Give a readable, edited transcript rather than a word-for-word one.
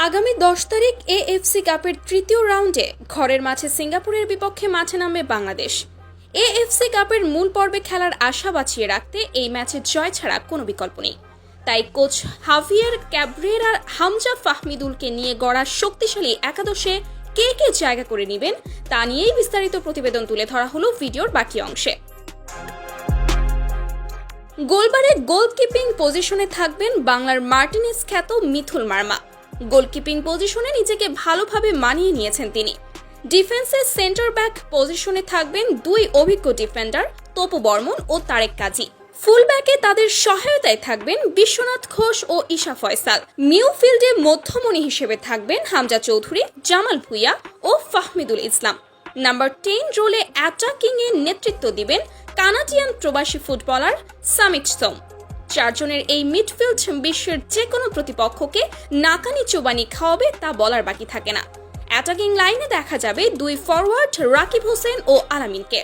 আগামী 10 তারিখ এএফসি কাপের তৃতীয় রাউন্ডে ঘরের মাঠে সিঙ্গাপুরের বিপক্ষে মাঠে নামবে বাংলাদেশ। এএফসি কাপের মূল পর্বে খেলার আশা বাঁচিয়ে রাখতে এই ম্যাচে জয় ছাড়া কোনো বিকল্প নেই। তাই কোচ হাভিয়ার ক্যাব্রেরার হামজা ফাহমিদুলকে নিয়ে গড়া শক্তিশালী একাদশে কে কে জায়গা করে নেবেন তা নিয়েই বিস্তারিত প্রতিবেদন তুলে ধরা হলো ভিডিওর বাকি অংশে। গোলবারে গোলকিপিং পজিশনে থাকবেন বাংলার মার্টিনেজ খ্যাত মিথুল মার্মা। গোলকিপিং পজিশনে নিজেকে ভালোভাবে মানিয়ে নিয়েছেন তিনি। ডিফেন্সের সেন্টার ব্যাক পজিশনে থাকবেন দুই অভিজ্ঞ ডিফেন্ডার তপু বর্মন ও তারেক কাজী। ফুল ব্যাকে তাদের সহায়তায় থাকবেন বিশ্বনাথ ঘোষ ও ঈশা ফয়সাল। মিডফিল্ডে মধ্যমণি হিসেবে থাকবেন হামজা চৌধুরী, জামাল ভুঁইয়া ও ফাহমিদুল ইসলাম। নাম্বার 10 রোলে অ্যাটাকিং এ নেতৃত্ব দিবেন কানাডিয়ান প্রবাসী ফুটবলার সামিট সোম। চারজনের এই মিডফিল্ড বিশ্বের যে কোনো প্রতিপক্ষকে নাকানি চোবানি খাওয়াবে তা বলার বাকি থাকে না। অ্যাটাকিং লাইনে দেখা যাবে দুই ফরওয়ার্ড রাকিব হোসেন ও আলামিনকে।